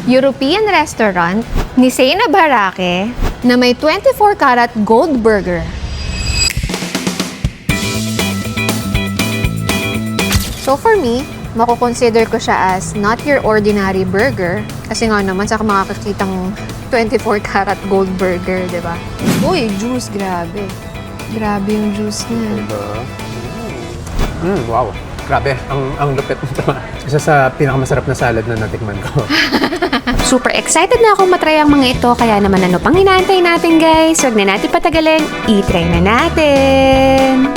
European restaurant ni Seyna Barake na may 24 karat gold burger. So for me, mako-consider ko siya as not your ordinary burger kasi nga naman sa makakakitang 24 karat gold burger, di ba? Uy, juice, grabe. Grabe yung juice niya. Wow. Grabe, ang lupit nito. Isa sa pinakamasarap na salad na natikman ko. Super excited na akong matry ang mga ito, kaya naman ano pang inaantay natin guys? Huwag na natin patagalin, i-try na natin!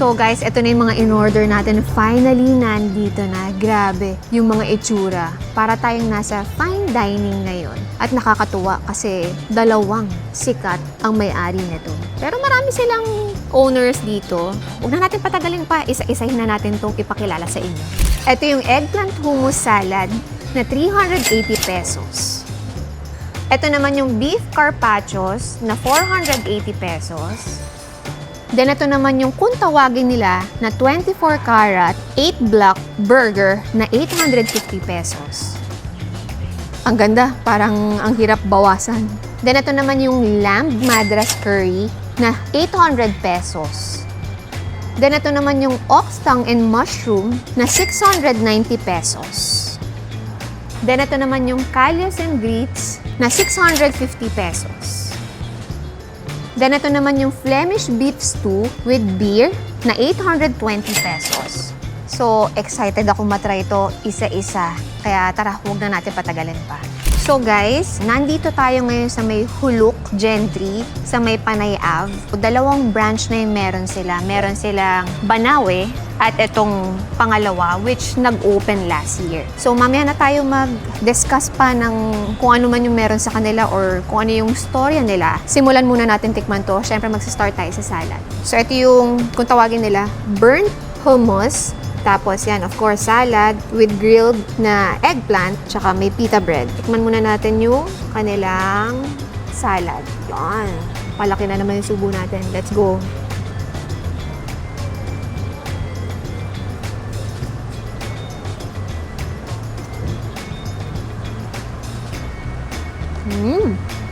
So guys, ito na yung mga in-order natin. Finally, nandito na. Grabe, yung mga itsura. Para tayong nasa fine dining ngayon. At nakakatuwa kasi dalawang sikat ang may-ari nito. Pero marami silang owners dito. Huwag na natin patagalin pa. Isa-isahin na natin itong ipakilala sa inyo. Ito yung eggplant hummus salad na 380 pesos. Ito naman yung beef carpaccios na 480 pesos. Then ito naman yung kung tawagin nila na 24 karat 8 block burger na 850 pesos. Ang ganda, parang ang hirap bawasan. Then ito naman yung lamb madras curry na 800 pesos. Then ito naman yung ox tongue and mushroom na 690 pesos. Then ito naman yung callos and grits na 650 pesos. Then ito naman yung Flemish beef stew with beer na 820 pesos. So, excited ako matry ito isa-isa. Kaya tara, huwag na natin patagalin pa. So guys, nandito tayo ngayon sa may Huluk Gentry, sa may Panay Ave. Dalawang branch na yung meron sila. Meron silang Banawe at itong pangalawa, which nag-open last year. So mamaya na tayo mag-discuss pa ng kung ano man yung meron sa kanila or kung ano yung storya nila. Simulan muna natin tikman to. Siyempre mag-start tayo sa salad. So ito yung, kung tawagin nila, burnt hummus. Tapos yan, of course, salad with grilled na eggplant, tsaka may pita bread. Tikman muna natin yung kanilang salad. Yan. Palaki na naman yung subo natin. Let's go.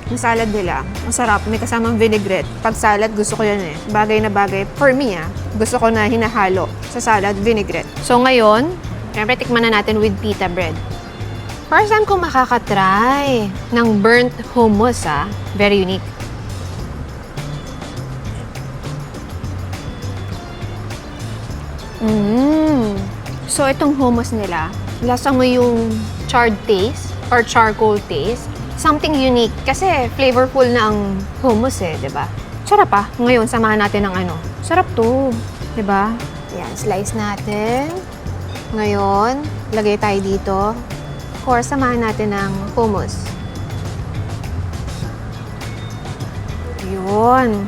Yung salad nila, masarap. May kasamang vinaigrette. Pag salad, gusto ko yan eh. Bagay na bagay. For me gusto ko na hinahalo sa salad, vinaigrette. So ngayon, syempre tikman na natin with pita bread. First time ko makakatry ng burnt hummus Very unique. So itong hummus nila, lasa mo yung charred taste or charcoal taste. Something unique kasi flavorful na ang hummus di ba? Sarap Ngayon, samahan natin ng ano. Sarap to, di ba? Yan, slice natin. Ngayon, lagay tayo dito. Of course, samahan natin ng hummus. Yun.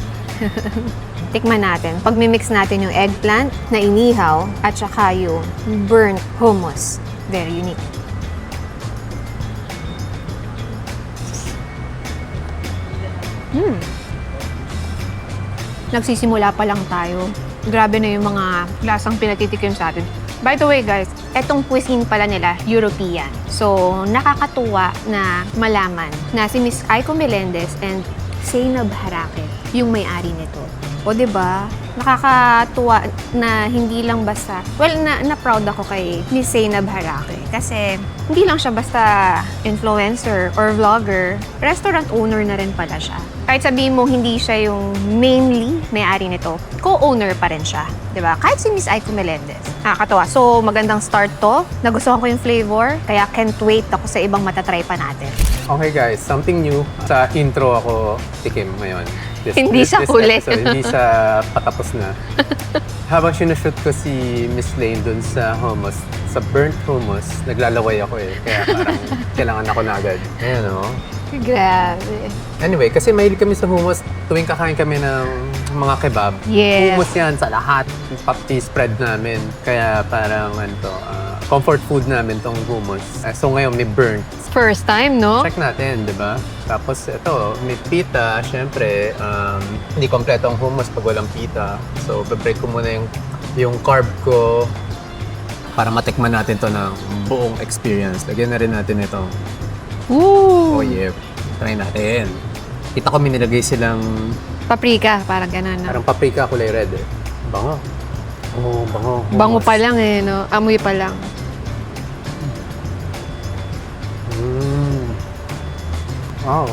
Tikman natin. Pag-mix natin yung eggplant na inihaw at saka yung burnt hummus. Very unique. Nagsisimula pa lang tayo. Grabe na yung mga lasang pinatitikim sa atin. By the way guys, etong cuisine pala nila, European. So, nakakatuwa na malaman na si Miss Aiko Melendez and Zainab Harake yung may-ari nito. O 'di ba? Nakakatuwa na hindi lang basta, well, na proud ako kay Miss Zainab Harake kasi hindi lang siya basta influencer or vlogger, restaurant owner na rin pala siya. Kahit sabihin mo hindi siya yung mainly may-ari nito, co-owner pa rin siya, 'di ba? Kahit si Miss Aiko Melendez. Nakakatuwa. So, magandang start to. Nagustuhan ko yung flavor, kaya can't wait ako sa ibang matatry pa natin. Okay guys, something new. Sa intro ako tikim ngayon. Hindi siya huli. Hindi siya patapos na. Habang sinushoot ko si Miss Lane dun sa hummus, sa burnt hummus, naglalaway ako eh. Kaya parang kailangan ako na agad. Ayan o. Grabe. Anyway, kasi mahilig kami sa hummus tuwing kakain kami ng mga kebab. Yes. Hummus yan sa lahat. Spread namin. Kaya parang comfort food namin tong hummus. So ngayon may burnt. First time, no? Check natin, di ba? Tapos ito, may pita. Siyempre, hindi kompleto ang hummus pag walang pita. So, break ko muna yung carb ko para matikman natin to ng buong experience. Lagyan na rin natin itong Ooh! oh yeah. Try natin. Kita ko may nilagay silang Paprika, parang gano'n. No? parang paprika kulay red eh. Bango. Oh, bango. Bango Hummus. pa lang eh, no? Amoy pa lang. Wow.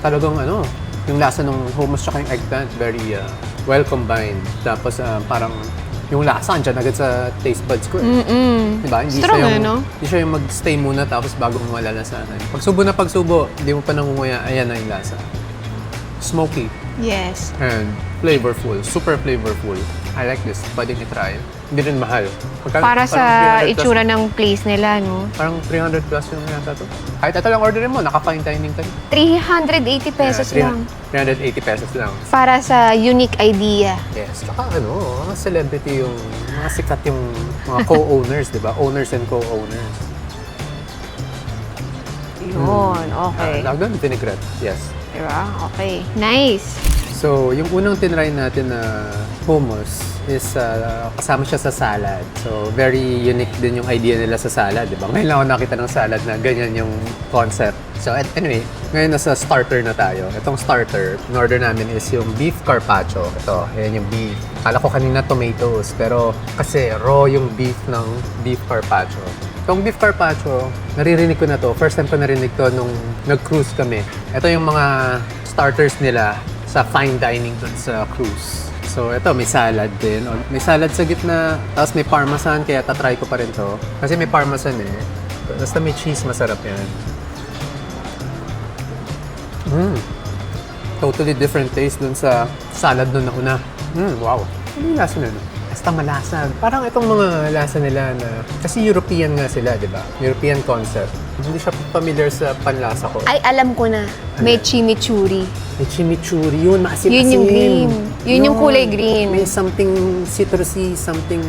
Talagang yung lasa ng hummus tsaka yung eggplant, very well combined. Tapos parang yung lasa andyan agad sa taste buds ko eh. Diba? Hindi Strong siya yung, no? Hindi siya yung mag-stay muna tapos bago mo malalasanan. Pagsubo na pagsubo, hindi mo pa nangunguya, ayan na yung lasa. Smoky Yes. and flavorful. Super flavorful. I like this. Pwedeng i-try. Hindi rin mahal. Para sa 300 plus itsura ng place nila, no? Parang 300 plus yung yata to. Kahit ito lang orderin mo, naka-fine dining ka. 380 pesos Yeah, lang. 380 pesos lang. Para sa unique idea. Yes. Tsaka mga celebrity yung, mga sikat yung mga co-owners, di ba? Owners and co-owners. Yun, okay. Lagyan, vinaigrette. Yes. Diba? Okay. Nice. So, yung unang tinry natin na hummus is kasama siya sa salad. So, very unique din yung idea nila sa salad, di ba? Ngayon lang ako nakita ng salad na ganyan yung concept. So, anyway, ngayon nasa starter na tayo. Itong starter, in order namin is yung beef carpaccio. Ito, ayan yung beef. Kala ko kanina tomatoes, pero kasi raw yung beef ng beef carpaccio. Itong beef carpaccio, naririnig ko na to. First time ko narinig to nung nag-cruise kami. Ito yung mga starters nila sa fine dining dun sa cruise. So, ito, may salad din. May salad sa gitna, tapos may parmesan, kaya tatry ko pa rin to. Kasi may parmesan eh. Basta may cheese, masarap yan. Totally different taste dun sa salad nun na una. Wow. Ano yung lasa na nun? Basta malasag. Parang itong mga lasa nila na... Kasi European nga sila, di ba? European concept. Hindi siya familiar sa panlasa ko. Ay, alam ko na. May Ano? chimichurri. May chimichurri. Yun, maasim-asim. Yun yung green. Yun yung kulay green. May something citrusy, something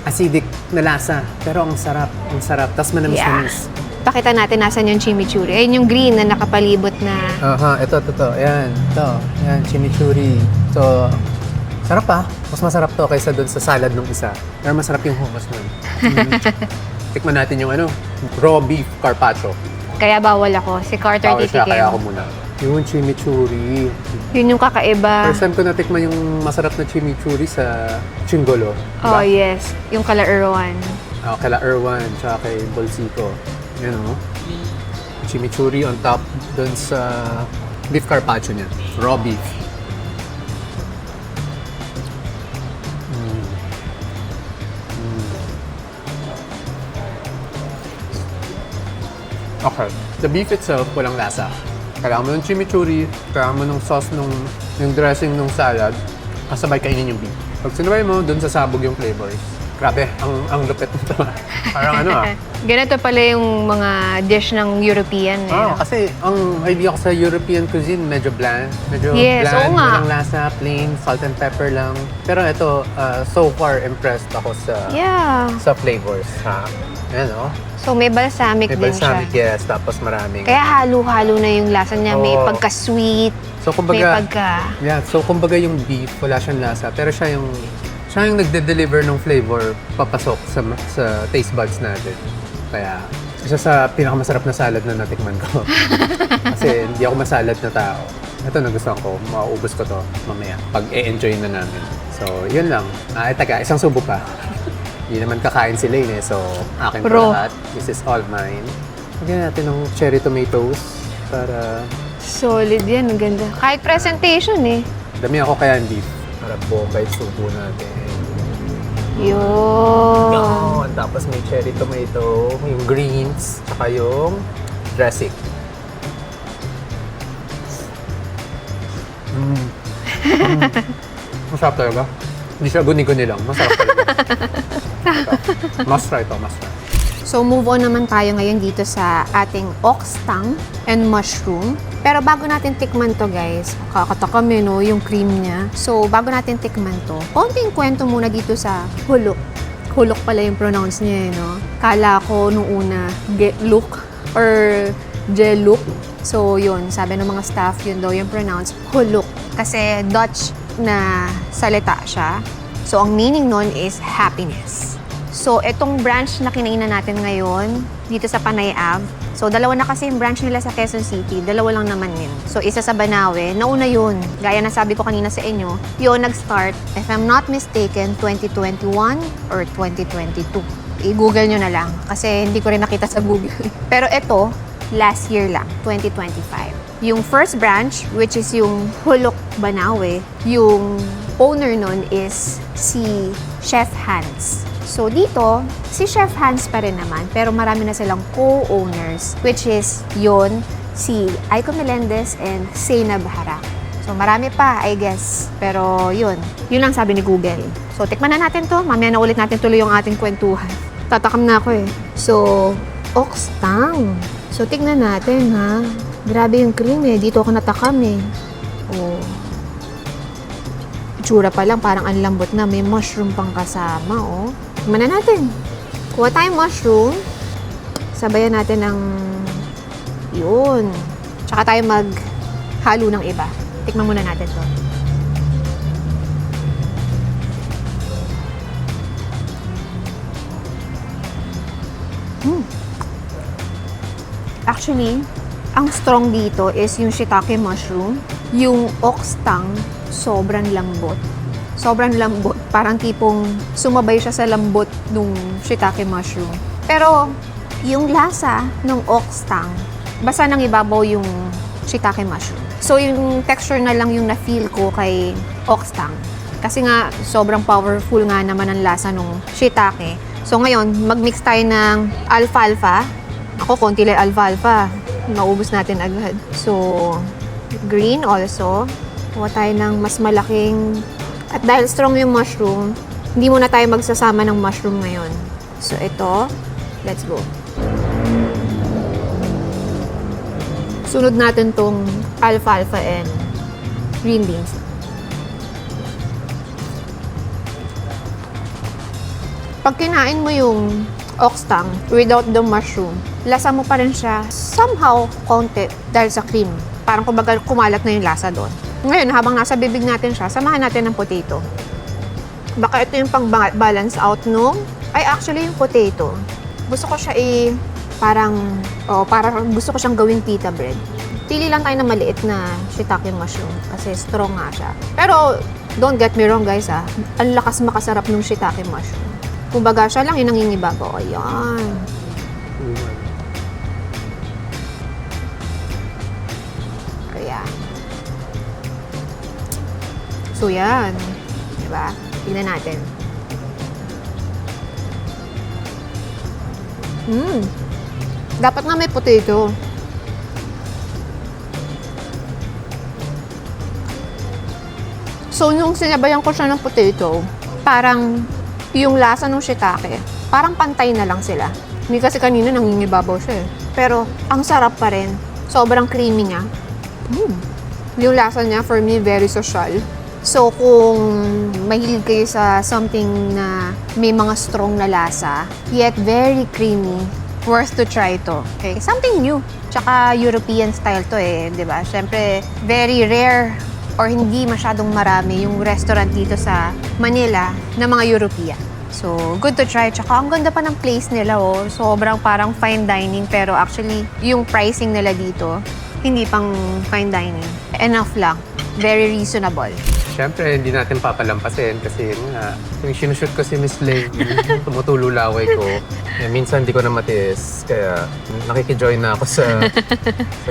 acidic na lasa. Pero ang sarap. Ang sarap. Tapos manamis-namis. Pakita natin nasan yung chimichurri. Ayun yung green na nakapalibot na... Aha, ito. Ayan, ito. Ayan, chimichurri. So, sarap ah. Mas masarap to kaysa dun sa salad nung isa. Pero masarap yung hummus nun. Tikman natin yung raw beef carpaccio. Kaya bawal ako. Si Carter Bawal siya, titikim. kaya ako muna. Yung chimichurri. Yun yung kakaiba. First time ko natikman yung masarap na chimichurri sa Chingolo. Oh, yes. Yung kala Erwan. Kala Erwan, tsaka kay Bolsito. Yan o. Chimichurri on top dun sa beef carpaccio niya. Raw beef. Okay. The beef itself, walang lasa. Kailangan mo ng chimichurri, kailangan mo ng sauce yung dressing ng salad, kasabay kainin yung beef. Pag sinabay mo, dun sasabog yung flavors. Grabe, ang lupit nito. Parang Ganito pala yung mga dish ng European. kasi ang idea ko sa European cuisine, medyo bland. Medyo Yes, bland, oo nga. walang lasa, plain, salt and pepper lang. Pero ito, so far impressed ako sa flavors. Ayan o. So may balsamic May din siya. balsamic, yes. Tapos maraming... Kaya halo-halo na yung lasa niya. May Oo. pagka-sweet, So, may pagka... Yeah, so kumbaga yung beef, wala siyang lasa. Pero siya yung Siya yung nagde-deliver ng flavor papasok sa taste buds natin. Kaya, isa sa pinakamasarap na salad na natikman ko. Kasi hindi ako masalad na tao. Ito nagustuhan ko, mauubos ko to mamaya pag e-enjoy na namin. So, yun lang. Teka, isang subo pa. Hindi naman kakain si Lane eh, so akin pa Pro. lahat. This is all mine. Lagyan natin ng cherry tomatoes para Solid yan, ang ganda. Kahit presentation eh. dami ako kaya hindi. Para bongga yung subo natin. Yun. Yun! Tapos may cherry tomato, yung greens, tsaka yung dressing. Masarap talaga. Hindi siya guni-guni lang. Masarap talaga. Ito. Must try to, must try. So move on naman tayo ngayon dito sa ating ox tongue and mushroom. Pero bago natin tikman to guys, kakatakam eh no, yung cream niya. So bago natin tikman to, konting kwento muna dito sa hulok. Hulok pala yung pronounce niya eh no. Kala ko nung una, geluk or jeluk. So yun, sabi ng mga staff, yun daw yung pronounce hulok. Kasi Dutch na salita siya. So ang meaning nun is happiness. So, itong branch na kinainan natin ngayon, dito sa Panay Ave. So, dalawa na kasi yung branch nila sa Quezon City. Dalawa lang naman yun. So, isa sa Banawe. Nauna yun. Gaya na sabi ko kanina sa inyo, yun nag-start, if I'm not mistaken, 2021 or 2022. I-google nyo na lang. Kasi hindi ko rin nakita sa Google. Pero ito, last year lang, 2025. Yung first branch, which is yung Hulok Banawe, yung owner nun is si Chef Hans. So dito, si Chef Hans pa rin naman, pero marami na silang co-owners, which is yon si Aiko Melendez and Zainab Harak. So marami pa, I guess. Pero yun lang sabi ni Google. So tikman na natin to, mamaya na ulit natin tuloy yung ating kwentuhan. Tatakam na ako eh. So, ox tongue. So tignan natin ha. Grabe yung cream eh, dito ako natakam eh. Oh. Itsura pa lang, parang ang lambot na. May mushroom pang kasama, oh. Tikman na natin. Kuha tayong mushroom. Sabayan natin ng yun. Tsaka tayo maghalo ng iba. Tikman muna natin to. Actually, ang strong dito is yung shiitake mushroom. Yung ox tongue, sobrang lambot. Sobrang lambot. Parang tipong sumabay siya sa lambot nung shiitake mushroom. Pero, yung lasa ng ox tongue, basa ng ibabaw yung shiitake mushroom. So, yung texture na lang yung na-feel ko kay ox tongue. Kasi nga, sobrang powerful nga naman ang lasa ng shiitake. So, ngayon, mag-mix tayo ng alfalfa. Ako, konti lang alfalfa. Maubos natin agad. So, green also. Kuha tayo ng mas malaking. At dahil strong yung mushroom, hindi muna tayo magsasama ng mushroom ngayon. So, ito. Let's go. Sunod natin tong alfalfa and green beans. Pag kinain mo yung ox tongue without the mushroom, lasa mo pa rin siya somehow konti dahil sa cream. Parang kumbaga kumalat na yung lasa doon. Ngayon, habang nasa bibig natin siya, samahan natin ng potato. Baka ito yung pang-balance out nung, actually yung potato. Gusto ko siya parang gusto ko siyang gawing pita bread. Pili lang tayo ng maliit na shiitake mushroom kasi strong nga siya. Pero, don't get me wrong guys ang lakas makasarap ng shiitake mushroom. Kumbaga siya lang yung nangingibabaw. Ayan. Ayan. So, yan. Diba? Tingnan natin. Dapat nga may potato. So, nung sinabayan ko siya ng potato, parang yung lasa ng shiitake, parang pantay na lang sila. Hindi kasi kanina nangingibabaw siya eh. Pero, ang sarap pa rin. Sobrang creamy niya. Yung lasa niya, for me, very social. So, kung mahilig kayo sa something na may mga strong na lasa, yet very creamy, worth to try to. Okay? Something new. Tsaka European style to eh, di ba? Siyempre, very rare or hindi masyadong marami yung restaurant dito sa Manila na mga European. So, good to try. Tsaka ang ganda pa ng place nila, oh. Sobrang parang fine dining, pero actually, yung pricing nila dito, hindi pang fine dining. Enough lang. Very reasonable. Siyempre, hindi natin papalampasin kasi yun nga, yung sinushoot ko si Miss Lay, tumutulo laway ko. Eh, minsan hindi ko na matiis, kaya nakikijoin na ako sa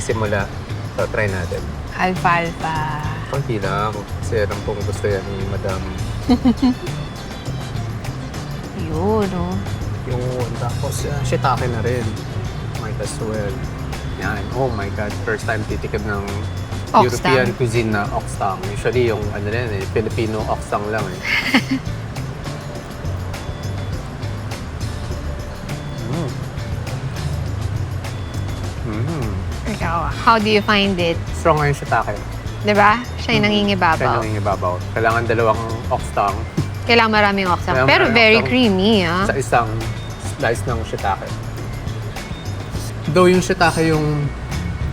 simula. So, try natin. Alfalfa. Konti lang, kasi alam kong gusto yan ni Madam. Yun, oh. Yun, tapos shiitake na rin. Might as well. Yan, oh my God, first time titikim ng Oxtang. European cuisine na oxtang. Usually yung ano rin Filipino oxtang lang eh. Ikaw, how do you find it? Strong nga yung shiitake. Diba? Siya yung Siya nangingibabaw. yung ibabaw. Kailangan dalawang oxtang Kailangan maraming oxtang. Kailangan Pero maraming very oxtang. creamy, ah. sa isang slice ng shiitake. Though yung shiitake yung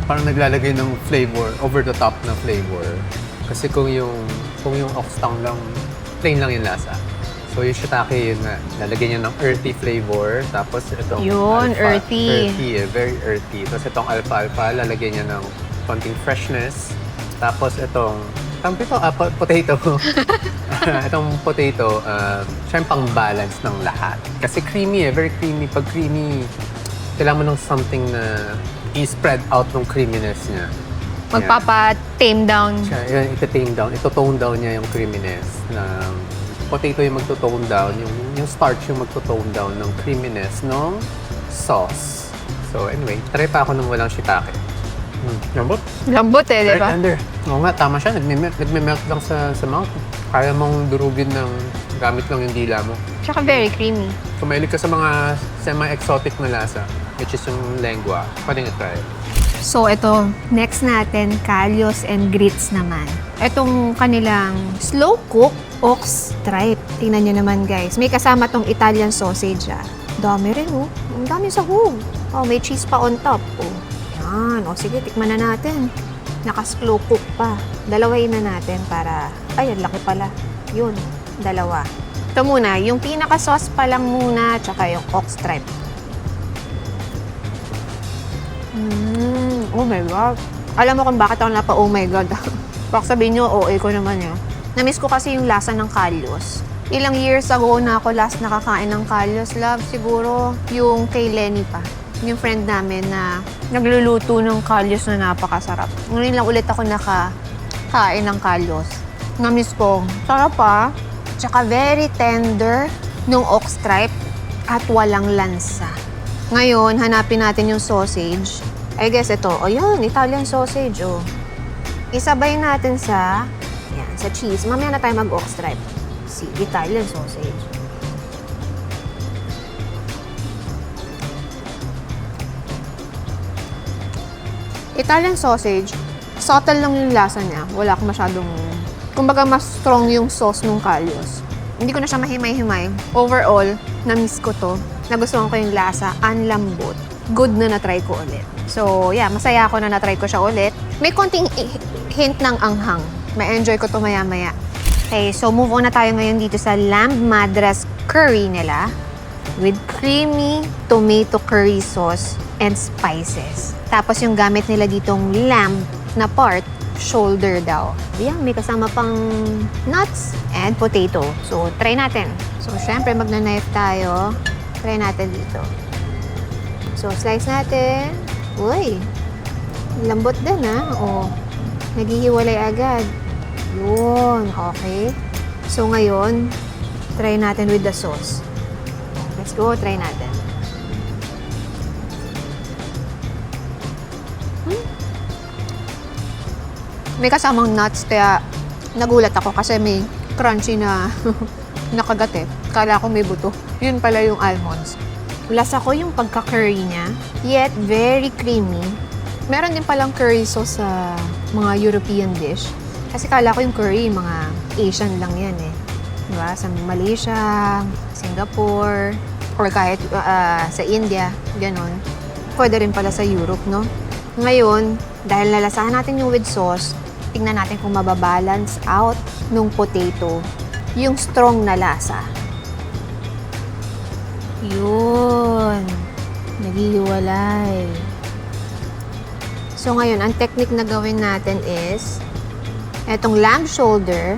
parang naglalagay ng flavor, over the top na flavor. Kasi kung yung oxtang lang, plain lang yung lasa. So yung shiitake yun nga, lalagyan niya ng earthy flavor. Tapos itong Yun, earthy. Earthy eh, very earthy. Tapos itong alfalfa, lalagyan niya ng konting freshness. Tapos itong, potato. Itong potato, siya yung pang-balance ng lahat. Kasi creamy eh, very creamy. Pag creamy, kailangan mo ng something na i-spread out ng creaminess niya. Magpapa-tame down. Siya, yun, ito-tame down, ito-tone down niya yung creaminess. Na potato yung magto-tone down, yung starch yung magto-tone down ng creaminess ng sauce. So anyway, try pa ako ng walang shiitake. Lambot. Lambot eh, di Right ba? under. Oo nga, tama siya. Nagme-melt lang sa mouth. Kaya mong durugin ng gamit lang yung dila mo. Tsaka very creamy. Kung mahilig ka sa mga semi-exotic na lasa, which is yung lengua, pwedeng i-try. So, ito, next natin, kalyos and grits naman. Itong kanilang slow cook ox stripe. Tingnan nyo naman, guys. May kasama tong Italian sausage, ah. Dami rin, oh. Ang dami sahog. Oh, may cheese pa on top, oh. Yan. O, sige, tikman na natin. Naka-slow cook pa. Dalawain na natin para... Ay, ang laki pala. Yun, dalawa. Ito muna, yung pinaka-sauce pa lang muna, tsaka yung ox stripe. Oh my God. Alam mo kung bakit ako napa oh my God. Baka sabihin nyo, OA ko naman yun. Namiss ko kasi yung lasa ng kalyos. Ilang years ago na ako last nakakain ng kalyos, love. Siguro yung kay Lenny pa. Yung friend namin na nagluluto ng kalyos na napakasarap. Ngayon lang ulit ako nakakain ng kalyos. Namiss ko. Sarap pa. Tsaka very tender nung ox stripe at walang lansa. Ngayon, hanapin natin yung sausage. I guess ito. O yan, Italian sausage. Oh. Isabay natin sa cheese. Mamaya na tayo mag-ox stripe. Si Italian sausage. Italian sausage, subtle lang yung lasa niya. Wala akong masyadong... Kumbaga, mas strong yung sauce ng kalyos. Hindi ko na siya mahimay-himay. Overall, na-miss ko to. Nagustuhan ko yung lasa, ang lambot. Good na na-try ko ulit. So, yeah, masaya ako na na-try ko siya ulit. May konting hint ng anghang. May enjoy ko to maya-maya. Okay, so move on na tayo ngayon dito sa lamb madras curry nila with creamy tomato curry sauce and spices. Tapos yung gamit nila ditong lamb na part, shoulder daw. Yan, may kasama pang nuts and potato. So, try natin. So, syempre, magna-knife tayo. Try natin dito. So, slice natin. Uy, lambot din ha. O, naghihiwalay agad. Yun, okay. So, ngayon, try natin with the sauce. Let's go, try natin. May kasamang nuts, kaya nagulat ako kasi may crunchy na nakagat eh. Kala ko may buto. Yun pala yung almonds. Lasa ko yung pagka-curry niya, yet very creamy. Meron din palang curry sauce sa mga European dish. Kasi kala ko yung curry, mga Asian lang yan eh. Diba? Sa Malaysia, Singapore, or kahit sa India, ganon. Pwede rin pala sa Europe, no? Ngayon, dahil nalasahan natin yung with sauce, Tingnan natin kung mababalance out nung potato yung strong na lasa. Yun. Naghihiwalay. So ngayon, ang technique na gawin natin is etong lamb shoulder,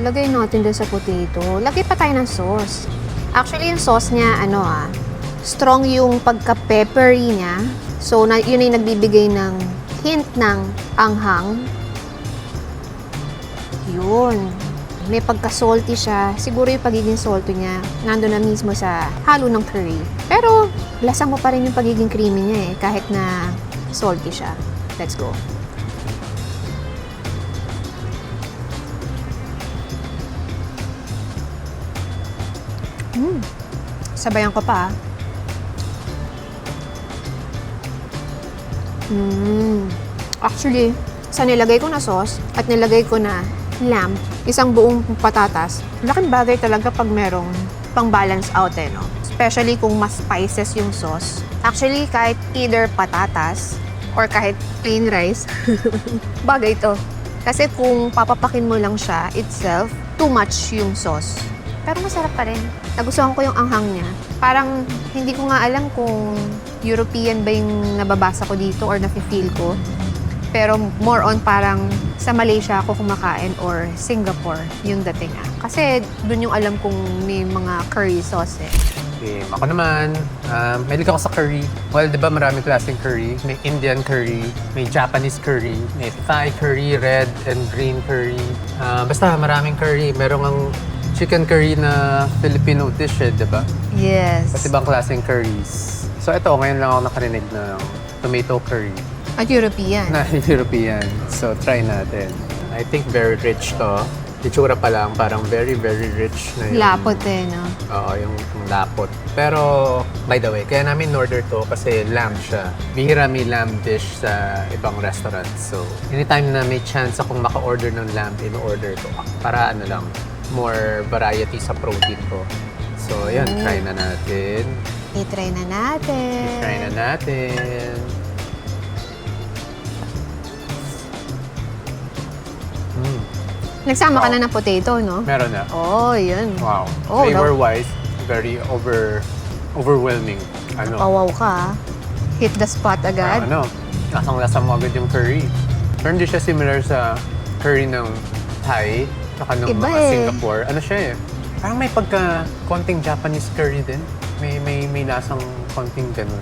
lagay natin doon sa potato. Lagay pa tayo ng sauce. Actually, yung sauce niya, strong yung pagka-peppery niya. So, yun ay nagbibigay ng hint ng anghang. Yun. May pagka-salty siya. Siguro yung pagiging salty niya, nandun na mismo sa halo ng curry. Pero, lasa mo pa rin yung pagiging creamy niya kahit na salty siya. Let's go. Sabayan ko pa. Actually, sa nilagay ko na sauce at nilagay ko na lamb, isang buong patatas, laking bagay talaga pag merong pang balance out no? Especially kung mas spices yung sauce. Actually, kahit either patatas or kahit plain rice, bagay to. Kasi kung papapakin mo lang siya itself, too much yung sauce. Pero masarap pa rin. Nagustuhan ko yung anghang niya. Parang hindi ko nga alam kung European ba yung nababasa ko dito or nafe-feel ko. Pero more on parang sa Malaysia ako kumakain or Singapore yung dating Kasi dun yung alam kong may mga curry sauce Okay, ako naman, mahilig ako sa curry. Well, di ba maraming klaseng curry? May Indian curry, may Japanese curry, may Thai curry, red and green curry. Basta maraming curry. Merong ang chicken curry na Filipino dish di ba? Yes. At ibang klaseng curries. So ito, ngayon lang ako nakarinig ng tomato curry. At European. Na European. So try natin. I think very rich to. Itsura pa lang, parang very, very rich na yung... Lapot no? Oo, yung lapot. Pero, by the way, kaya namin order to kasi lamb siya. Bihira may lamb dish sa ibang restaurant. So, anytime na may chance akong maka-order ng lamb, in-order to. Para lang, more variety sa protein ko. So, ayan, try na natin. I-try na natin. Try na natin. Nagsama ka na ng potato, no? Meron na. Oh, yun. Wow. Oh, Flavor-wise, very overwhelming. Napawaw ka. Hit the spot agad. Lasang-lasa mo agad yung curry. Pero hindi siya similar sa curry ng Thai, saka ng Iba mga Singapore. Ano siya parang may konting Japanese curry din. May lasang konting ganun.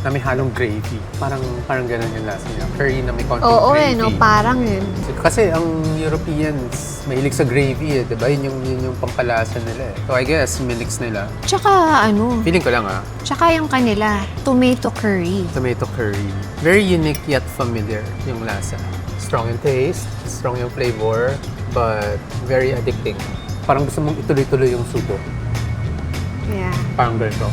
Na may halong gravy. Parang ganun yung lasa niya. Curry na may konting gravy. Oo, parang yun. Kasi ang Europeans, mahilig sa gravy di ba? Yun yung pampalasa nila So I guess, minix nila. Tsaka Feeling ko lang tsaka yung kanila, tomato curry. Tomato curry. Very unique yet familiar yung lasa. Strong in taste, strong yung flavor, but very addicting. Parang gusto mong ituloy-tuloy yung subo. Yeah. Parang ganito.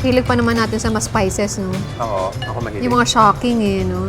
Hilig pa naman natin sa mas spices, no? Oo, ako mahilig. Yung mga shocking, no?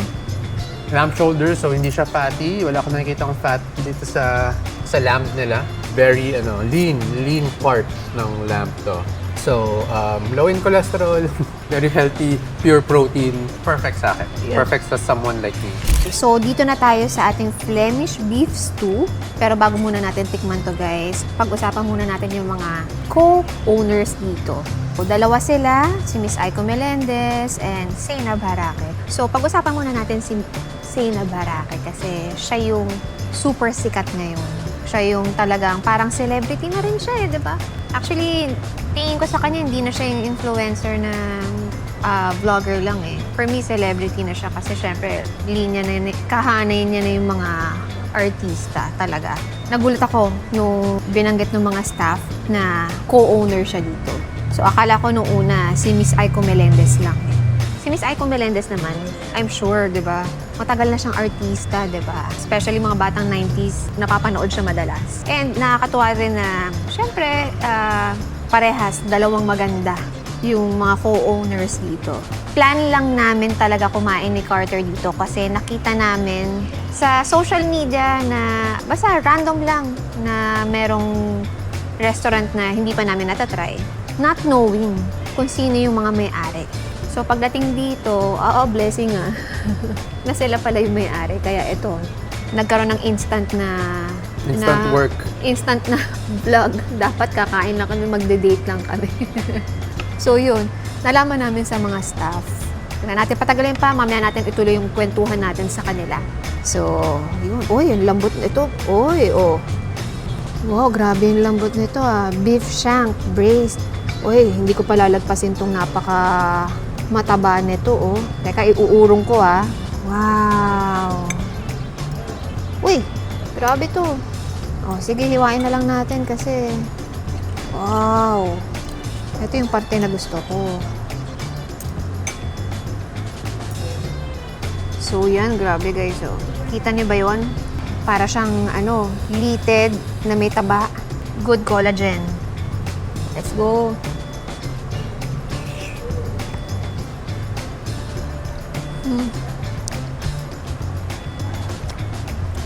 Lamb shoulder, so hindi siya fatty. Wala akong nakikita ng fat dito sa lamb nila. Very, lean part ng lamb to. So, low in cholesterol, very healthy, pure protein. Perfect sa akin. Yeah. Perfect sa someone like me. So, dito na tayo sa ating Flemish beef stew. Pero bago muna natin tikman to, guys, pag-usapan muna natin yung mga co-owners dito. So, dalawa sila, si Miss Aiko Melendez and Zainab Harake. So, pag-usapan muna natin si Zainab Harake kasi siya yung super sikat ngayon. Siya yung talagang parang celebrity na rin siya di ba? Actually, tingin ko sa kanya, hindi na siya yung influencer na vlogger lang For me, celebrity na siya kasi syempre, kahanay niya na yung mga artista talaga. Nagulat ako nung binanggit ng mga staff na co-owner siya dito. So, akala ko nung una, si Miss Aiko Melendez lang Si Miss Aiko Melendez naman, I'm sure, di ba? Matagal na siyang artista, di ba? Especially mga batang 90s, napapanood siya madalas. And nakakatuwa rin na, syempre, parehas, dalawang maganda yung mga co-owners dito. Plan lang namin talaga kumain ni Carter dito kasi nakita namin sa social media na basta random lang na merong restaurant na hindi pa namin natatry. Not knowing kung sino yung mga may-ari. So, pagdating dito, blessing na sila pala yung may-ari. Kaya ito, nagkaroon ng instant work. Instant na vlog. Dapat kakain lang kami, magde-date lang kami. So yun, nalaman namin sa mga staff. Kaya natin patagalin pa, mamaya natin ituloy yung kwentuhan natin sa kanila. So, yun. Uy, yung lambot nito. Uy, oh. Wow, grabe yung lambot nito ah. Beef shank, braised. Uy, hindi ko palalagpasin tong napaka mataba nito oh. Teka, iuurong ko ah. Wow. Uy, grabe to. Oh, sige, hiwain na lang natin kasi wow. Ito yung parte na gusto ko. So yan, grabe guys oh. Kita niyo ba yun? Para siyang litid na may taba. Good collagen. Let's go.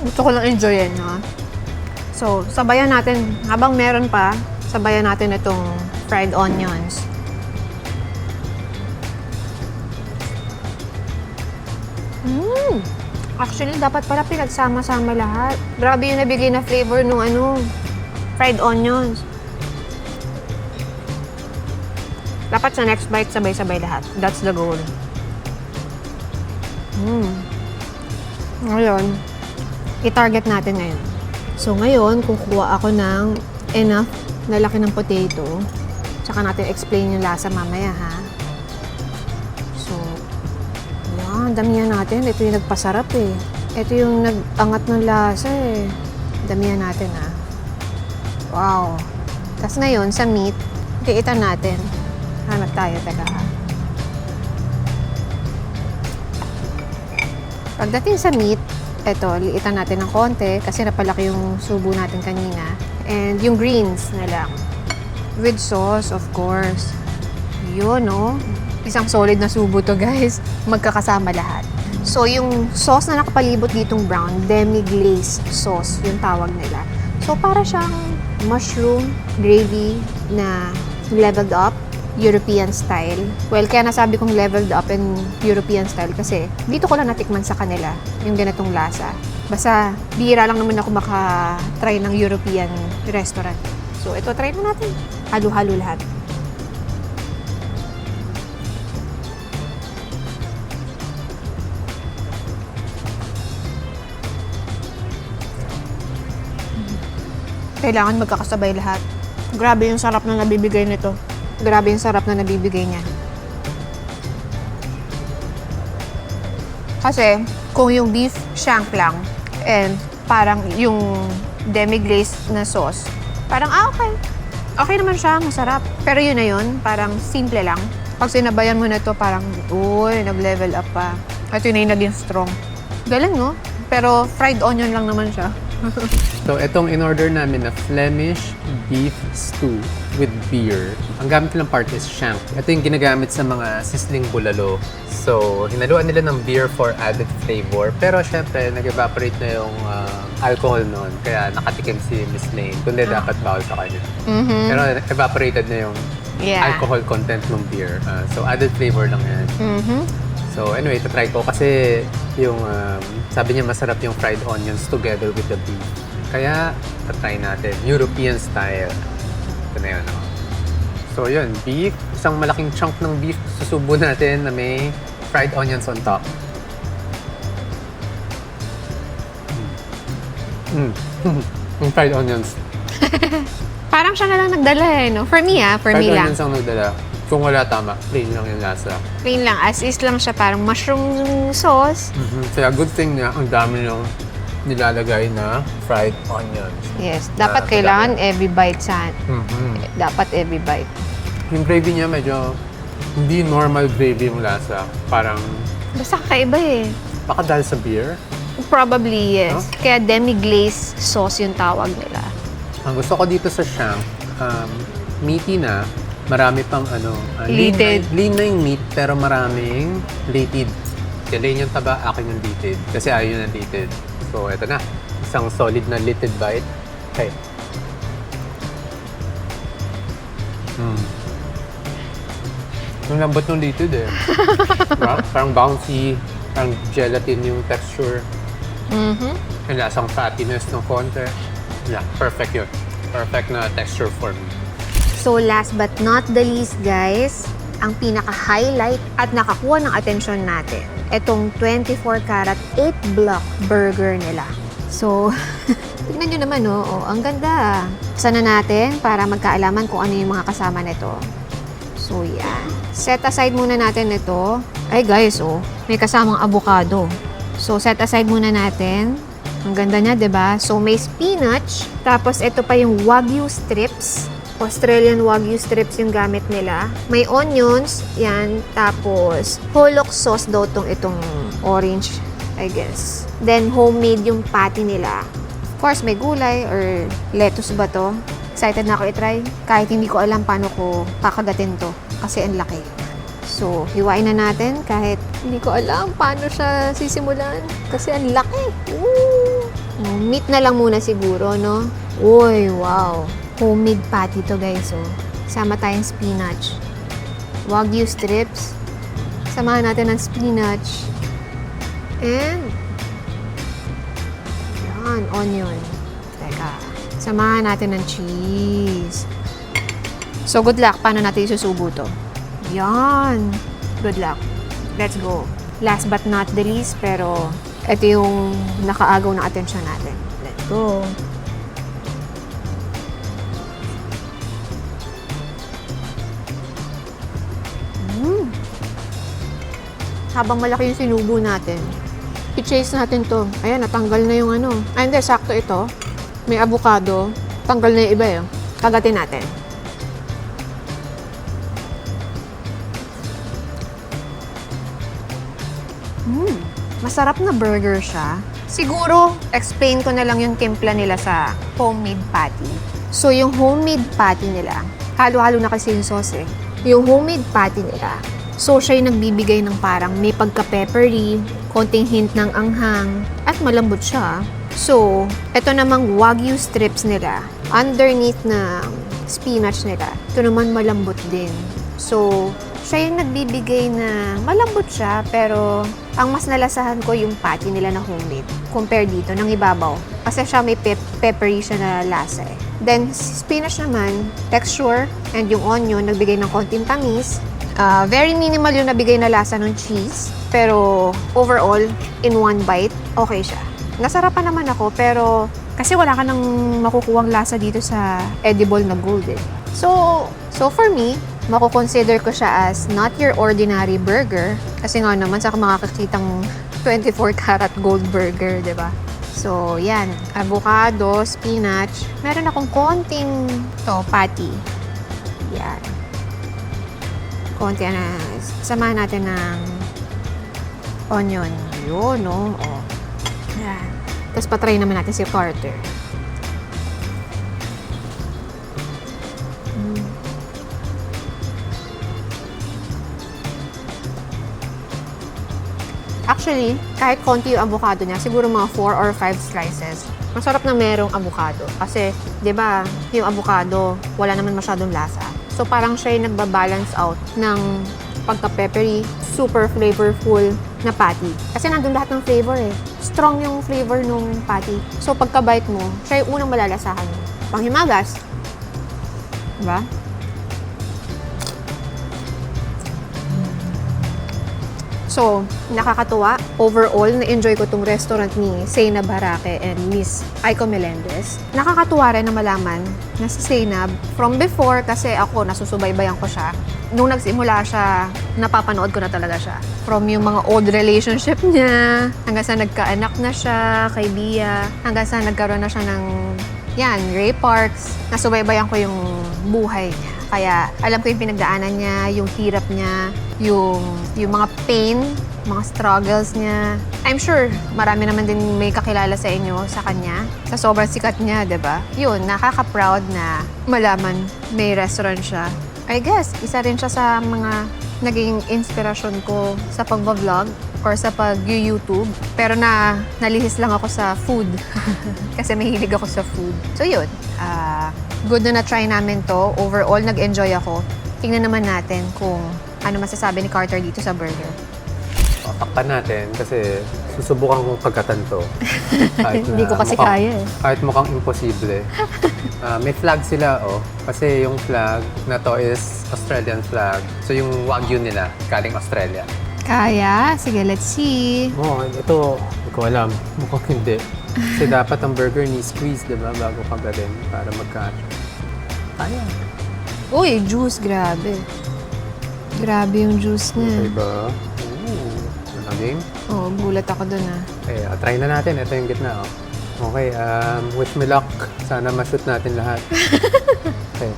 Gusto ko lang enjoyin, no? So, sabayan natin, habang meron pa, sabayan natin itong fried onions. Actually, dapat pala pinagsama-sama lahat. Grabe yung nabigay na flavor nung fried onions. Dapat sa next bite, sabay-sabay lahat. That's the goal. Ngayon, i-target natin ngayon. So ngayon, kukuha ako ng enough na laki ng potato. Tsaka natin explain yung lasa mamaya, ha? So, yan, damihan natin. Ito yung nagpasarap eh. Ito yung nag-angat ng lasa eh. Damihan natin, ha? Wow. Tapos ngayon, sa meat, liitan natin. Hanap tayo, taga, ha? Pagdating sa meat, eto, liitan natin ng konti kasi napalaki yung subo natin kanina. And yung greens na lang. With sauce, of course. Yun, no? Isang solid na subo to, guys. Magkakasama lahat. So, yung sauce na nakapalibot ditong brown, demi-glaze sauce, yung tawag nila. So, para siyang mushroom gravy na leveled up. European style. Well, kaya nasabi kong leveled up and European style kasi dito ko lang natikman sa kanila yung ganitong lasa. Basta, bihira lang naman ako maka-try ng European restaurant. So, ito, try na natin. Halo-halo lahat. Kailangan magkakasabay lahat. Grabe yung sarap na nabibigay nito. Grabe yung sarap na nabibigay niya. Kasi, kung yung beef shank lang, and parang yung demi-glaze na sauce, parang, okay. Okay naman siya, masarap. Pero yun na yun, parang simple lang. Pag sinabayan mo na to parang, uy, nag-level up pa. At yun na yung naging strong. Galing, no? Pero fried onion lang naman siya. So, itong in-order namin na Flemish beef stew with beer. Ang gamit nilang part is shank. Ito yung ginagamit sa mga sizzling bulalo. So, hinaluan nila ng beer for added flavor. Pero, syempre, nag-evaporate na yung alcohol noon. Kaya nakatikim si Miss Lane. Kundi dapat bawal sa kanya. Pero, evaporated na yung alcohol content ng beer. So, added flavor lang yan. So, anyway, try ko kasi yung sabi niya masarap yung fried onions together with the beef. Kaya, try natin. European style. Ito na yun. So, yun. Beef. Isang malaking chunk ng beef. Susubo natin na may fried onions on top. Yung fried onions. Parang siya na lang nagdala eh, no? For me For me fried lang. onions ang nagdala. Kung wala, tama. Plain lang yung lasa. Plain lang, as is lang siya, parang mushroom sauce. Kaya good thing na ang dami yung nilalagay na fried onions. Yes, dapat kailangan every bite sa... Dapat every bite. Yung gravy niya medyo hindi normal gravy yung lasa. Parang Basta kakaiba eh. baka dahil sa beer. Probably, yes. Huh? Kaya demi-glaze sauce yung tawag nila. Ang gusto ko dito sa shank, meaty na, marami pang Litid. lean na yung meat, pero maraming litid. Kaya lean yung taba, akin yung litid. Kasi ayaw yun ng litid. So, eto na. Isang solid na litid bite. Okay. Yung lambot ng litid eh. Parang bouncy, parang gelatin yung texture. Yung lasang fattiness ng konti. Yeah, perfect yun. Perfect na texture for me. So last but not the least guys, ang pinaka-highlight at nakakuha ng atensyon natin, itong 24 karat 8 block burger nila. So, tignan nyo naman, oh, ang ganda. Sana natin para magkaalaman kung ano yung mga kasama nito. So, yan. Set aside muna natin ito. Ay guys, oh, may kasamang avocado. So, set aside muna natin. Ang ganda niya, 'di ba? So, may spinach. Tapos, ito pa yung Wagyu strips. Australian Wagyu strips yung gamit nila. May onions, yan. Tapos, hollock sauce daw itong orange, I guess. Then, homemade yung patty nila. Of course, may gulay or lettuce ba to? Excited na ako i-try. Kahit hindi ko alam paano ko kakagatin to. Kasi ang laki. So, hiwain na natin kahit hindi ko alam paano siya sisimulan. Kasi ang laki. Woo! Meat na lang muna siguro, no? Uy, wow. Homemade patty to guys, oh. Sama tayong spinach. Wagyu strips. Samahan natin ng spinach. And, yan, onion. Teka. Samahan natin ng cheese. So, good luck. Paano natin isusubo to? Yan. Good luck. Let's go. Last but not the least, pero ito yung nakaagaw ng atensyon natin. Let's go. Habang malaki yung sinubo natin, i-chase natin to. Ayan, natanggal na yung ano. Ay, hindi, sakto ito. May avocado. Tanggal na yung iba yun. Kagatin natin. Masarap na burger siya. Siguro, explain ko na lang yung timpla nila sa homemade patty. So, yung homemade patty nila, halo-halo na kasi yung sauce eh. Yung homemade patty nila, so, siya yung nagbibigay ng parang may pagka-peppery, konting hint ng anghang, at malambot siya. So, ito namang Wagyu strips nila, underneath ng spinach nila, ito naman malambot din. So, siya yung nagbibigay na malambot siya, pero ang mas nalasahan ko yung patty nila na homemade compare dito ng ibabaw. Kasi siya may peppery siya na lasa eh. Then, spinach naman, texture, and yung onion, nagbigay ng konting tamis. Very minimal yung nabigay na lasa ng cheese. Pero overall, in one bite, okay siya. Nasarapan naman ako, pero kasi wala ka nang makukuhang lasa dito sa edible na gold eh. So for me, mako-consider ko siya as not your ordinary burger. Kasi nga naman, sa makakakitang 24 karat gold burger, di ba? So, yan. Avocado, spinach. Meron akong konting patty. Yan. Konti na, samahan natin ng onion. Yun, no? Oh. Yan. Tapos patry naman natin si Carter. Actually, kahit konti yung avocado niya, siguro mga 4 or 5 slices, masarap na merong avocado. Kasi, di ba, yung avocado, wala naman masyadong lasa. So, parang siya yung nagbabalance out ng pagka-peppery, super flavorful na patty. Kasi nandun lahat ng flavor eh. Strong yung flavor nung patty. So, pagka-bite mo, siya yung unang malalasahan mo. Panghimagas. Diba? So, nakakatuwa. Overall, na-enjoy ko tong restaurant ni Zainab Harake and Miss Aiko Melendez. Nakakatuwa rin na malaman na si Zainab, from before, kasi ako, nasusubaybayan ko siya. Nung nagsimula siya, napapanood ko na talaga siya. From yung mga old relationship niya, hanggang sa nagkaanak na siya kay Bia, hanggang sa nagkaroon na siya ng, yan, Ray Parks. Nasubaybayan ko yung buhay niya. Kaya alam ko yung pinagdaanan niya, yung hirap niya, yung mga pain, mga struggles niya. I'm sure marami naman din may kakilala sa inyo sa kanya. Sa sobrang sikat niya, 'di ba? Yun, nakaka-proud na malaman may restaurant siya. I guess, isa rin siya sa mga naging inspirasyon ko sa pag-vlog or sa pag-YouTube. Pero nalihis lang ako sa food. Kasi mahilig ako sa food. So yun, good na na-try namin to. Overall, nag-enjoy ako. Tingnan naman natin kung ano masasabi ni Carter dito sa burger. Takpan natin kasi susubukan kong pagkatan to. Kahit Hindi ko kasi mukhang- kaya eh. Kahit mukhang imposible. May flag sila, Kasi yung flag na to is Australian flag. So yung Wagyu nila, galing Australia. Kaya? Sige, let's see. Ito, hindi ko alam. Mukhang hindi. Kasi dapat ang burger ni squeeze, diba? Bago pagaling para magka... Kaya. Uy, juice, grabe. Grabe yung juice niya. Diba? Ooh. Game? Oh, gulat ako dun ah. Okay, try na natin. Ito yung gitna, Okay, wish me luck. Sana ma-shoot natin lahat. Okay.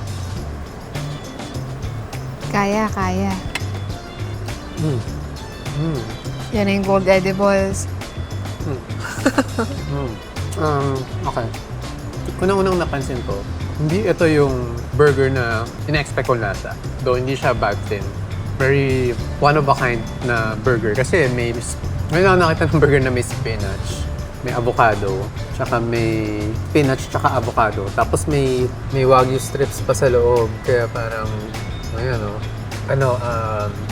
Kaya. Mm. Mm. Yan na yung gold edibles. Okay. Unang-unang napansin ko, hindi ito yung burger na ina-expect ko lasa. Though hindi siya bad thing. Very one of a kind na burger. Kasi ngayon ako nakita ng burger na may spinach, may avocado, tsaka may spinach tsaka avocado. Tapos may wagyu strips pa sa loob. Kaya parang,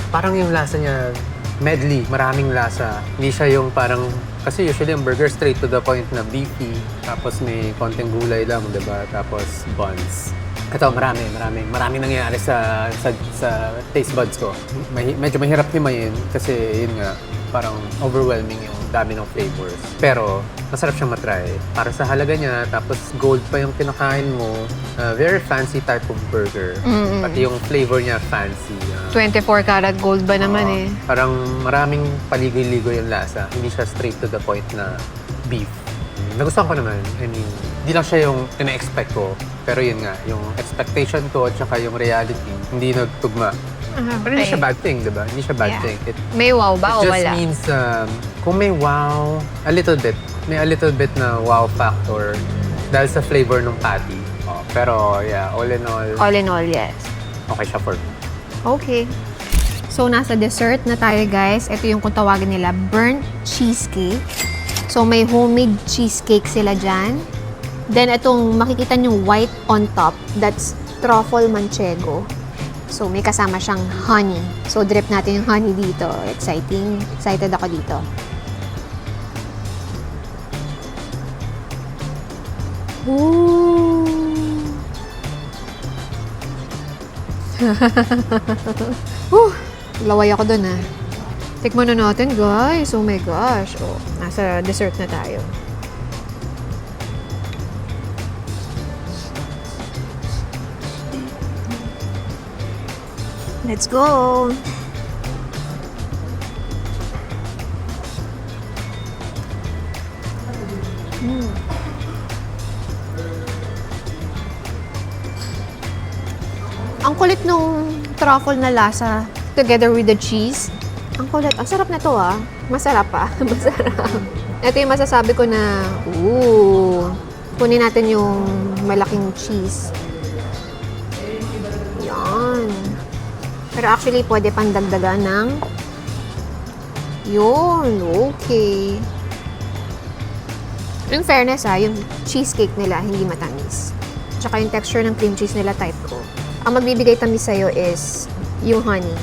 parang yung lasa niya medley, maraming lasa. Hindi siya yung parang, kasi usually ang burger straight to the point na beefy, tapos may konting gulay lang, diba? Tapos buns. Ito, marami nangyayari sa taste buds ko. Medyo mahirap himayin kasi yun nga, parang overwhelming yung dami ng flavors. Pero, masarap siyang matry. Para sa halaga niya, tapos gold pa yung kinakain mo, very fancy type of burger. Pati yung flavor niya, fancy. 24 karat gold ba naman eh. Parang maraming paligoy-ligoy yung lasa. Hindi siya straight to the point na beef. Nagustuhan ko naman. I mean, hindi lang siya yung ina-expect ko. Pero yun nga, yung expectation ko at saka yung reality, hindi nagtugma. Pero hindi siya bad thing, diba? Hindi siya bad thing. May wow ba o It just wala? means, kung may wow, a little bit. May a little bit na wow factor dahil sa flavor ng patty. Pero yeah, all in all, All in all, yes. okay siya for me. Okay. So, nasa dessert na tayo, guys. Ito yung kung tawagin nila, burnt cheesecake. So, may homemade cheesecake sila dyan. Then, itong makikita nyo white on top, that's truffle manchego. So, may kasama siyang honey. So, drip natin yung honey dito. Exciting. Excited ako dito. Ooh! Laway ako dun ah. Tikman na natin guys. Oh my gosh. Oh, nasa dessert na tayo. Let's go! Ang kulit nung truffle na lasa together with the cheese. Ang kulit. Ang sarap na to ah. Masarap pa. Masarap. Ito yung masasabi ko na, kunin natin yung malaking cheese. Yan. Pero actually, pwede pang dagdagan ng yun. Okay. In fairness yung cheesecake nila, hindi matamis. Tsaka yung texture ng cream cheese nila type ko. Ang magbibigay tamis sa'yo is yung honey.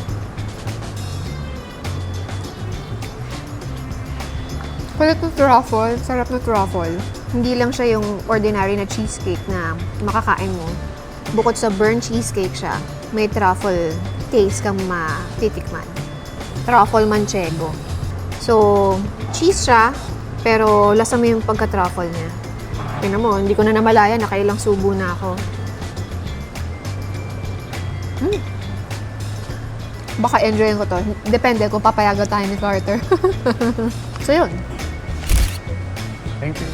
Kulit ng truffle. Sarap ng truffle. Hindi lang siya yung ordinary na cheesecake na makakain mo. Bukod sa burnt cheesecake siya, may truffle taste kang matitikman. Truffle manchego. So, cheese siya, pero lasa mo yung pagka-truffle niya. Tingnan mo, hindi ko na namalaya, nakailang subo na ako. Baka enjoyin ko to. Depende kung papayagan tayo ni Carter. So, yun. Thank you.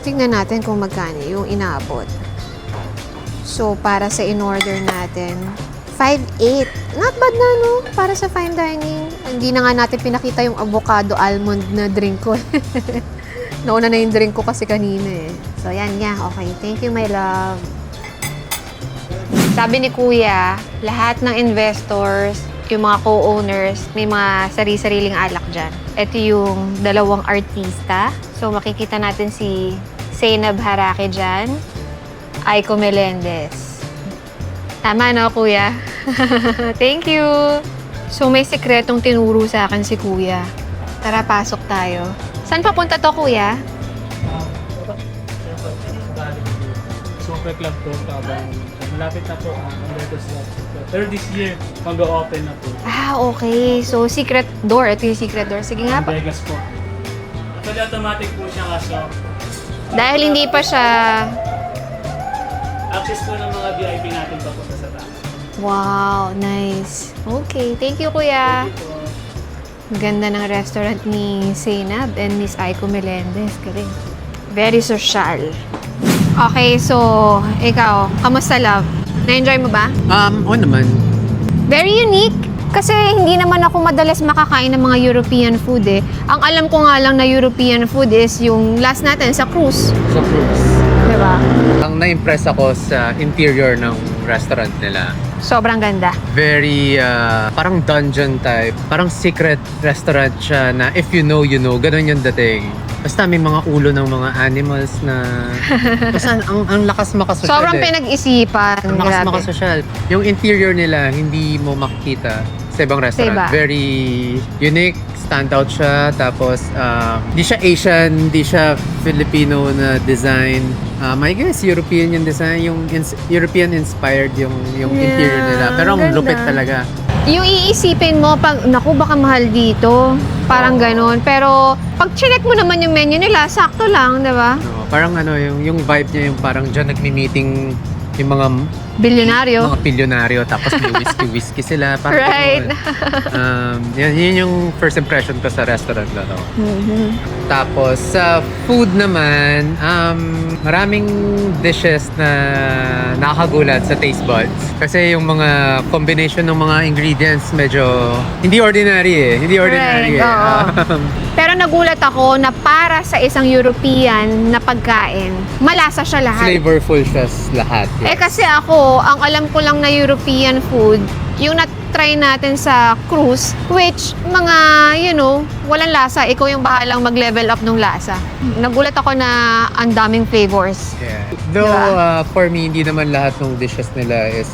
Tingnan natin kung magkano yung inaabot. So, para sa in-order natin, 5.8. Not bad na, no? Para sa fine dining. Hindi na nga natin pinakita yung avocado almond na drink ko. Nauna na yung drink ko kasi kanina eh. So, yan nga. Okay. Thank you, my love. Sabi ni Kuya, lahat ng investors, yung mga co-owners, may mga sari-sariling alak dyan. Ito yung dalawang artista. So, makikita natin si Zainab Harake dyan, Aiko Melendez. Tama, no, Kuya? Thank you! So may sikretong tinuro sa akin si Kuya. Tara, pasok tayo. Saan papunta to, Kuya? Super Club po, habang malapit na po ang Letters Club. Pero this year, mag-open na po. Ah, okay. So, secret door. Ito yung secret door. Sige nga Ang pa. Vegas po. Actually, automatic po siya kaso Dahil hindi pa siya... access po ng mga VIP natin papunta sa taas. Wow, nice. Okay, thank you, Kuya. Ito, Ganda ng restaurant ni Zainab and Miss Aiko Melendez. Galing. Very social. Okay, so, ikaw, kamusta, love? Na-enjoy mo ba? Oo naman. Very unique. Kasi hindi naman ako madalas makakain ng mga European food eh. Ang alam ko nga lang na European food is yung last natin sa cruise. Sa cruise. Diba? Ang na-impress ako sa interior ng restaurant nila. Sobrang ganda. Very, parang dungeon type. Parang secret restaurant siya na if you know, you know. Ganon yung dating. Basta may mga ulo ng mga animals na... Basta ang lakas makasosyal Sobrang eh. pinag-isipan. Ang lakas Grabe. makasosyal. Yung interior nila, hindi mo makikita sa ibang restaurant. Sa iba. Very unique, standout siya. Tapos, di siya Asian, di siya Filipino na design. I guess European yung design, yung European-inspired yung Yeah, interior nila. Pero ang ganda. lupit talaga. Yung iisipin mo, pag, naku, baka mahal dito. Parang ganon. Pero, pag chinek mo naman yung menu nila, sakto lang, di ba? No, parang yung vibe niya, yung parang dyan nagmi-meeting yung mga Bilyonaryo. pilyonaryo, tapos may whiskey sila. Parang Right. yun yung first impression ko sa restaurant na to. Mhm. Tapos sa food naman, maraming dishes na nakakagulat sa taste buds. Kasi yung mga combination ng mga ingredients medyo hindi ordinary eh. Hindi ordinary Right, eh. oo. Pero nagulat ako na para sa isang European na pagkain, malasa siya lahat. Flavorful siya lahat. Eh kasi ako, ang alam ko lang na European food, yung na-try natin sa cruise, which mga, walang lasa. Ikaw yung bahalang mag-level up ng lasa. Nagulat ako na ang daming flavors. Yeah. Though Diba? for me, hindi naman lahat ng dishes nila is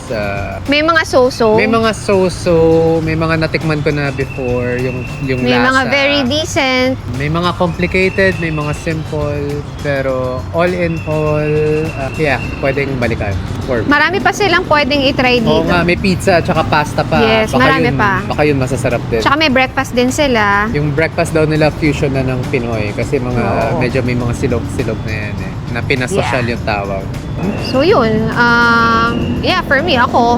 May mga so-so. may mga so-so, may mga natikman ko na before, yung may lasa. mga very decent. May mga complicated, may mga simple, pero all in all, pwedeng balikan. For me. Marami pa silang pwedeng itry Oo dito. nga, may pizza at saka pasta pa. Yes, marami pa. Baka yun masasarap din. Tsaka may breakfast din sila. Yung breakfast daw nila fusion na ng Pinoy kasi Oo. medyo may mga silog-silog na yan eh. Na pinasosyal yung tawag. So yun, for me, ako,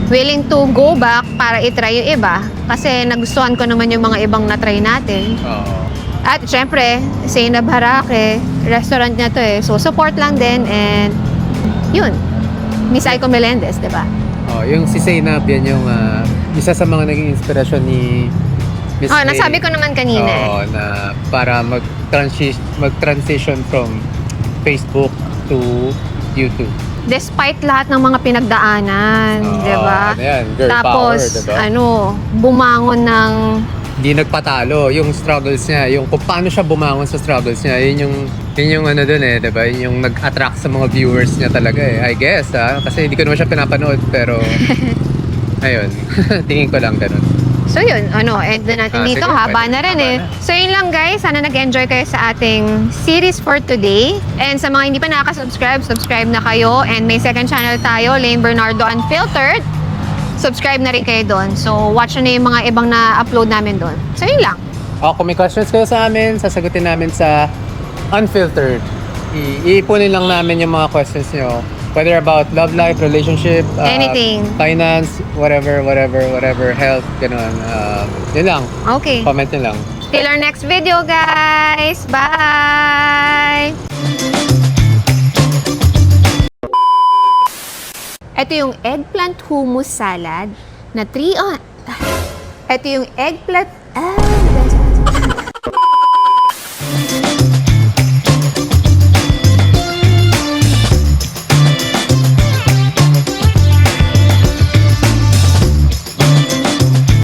willing to go back para itry yung iba. Kasi nagustuhan ko naman yung mga ibang na-try natin. Oo. At syempre, Zainab Harake, restaurant niya to eh. So support lang din and yun, Miss Aiko Melendez, di ba? Oh, yung si Zainab, yan yung isa sa mga naging inspirasyon ni Miss Oh, May. nasabi ko naman kanina eh. Oo, na para mag-transition from Facebook to YouTube. Despite lahat ng mga pinagdaanan, Oo, di ba? ano yan, girl Tapos, power, diba? bumangon ng Hindi nagpatalo yung struggles niya, yung kung paano siya bumangon sa struggles niya, yun yung ano dun eh, 'di ba? Yun yung nag-attract sa mga viewers niya talaga eh. I guess kasi hindi ko naman siya pinapanood pero ayun, tingin ko lang ganun. So yun, end na natin dito. Sige, Haba pwede. na rin Haba eh. na. So yun lang guys, sana nag-enjoy kayo sa ating series for today. And sa mga hindi pa nakaka-subscribe, subscribe na kayo. And may second channel tayo, Lane Bernardo Unfiltered. Subscribe na rin kayo doon. So watch nyo na yung mga ibang na-upload namin doon. So yun lang. Kung may questions kayo sa amin, sasagutin namin sa Unfiltered. Iipunin lang namin yung mga questions nyo. Whether about love life, relationship, Anything. finance, whatever, health, ganun. Yun lang. Okay. Comment nyo lang. Till our next video guys. Bye! Ito yung eggplant hummus salad na 3 on. Ito yung eggplant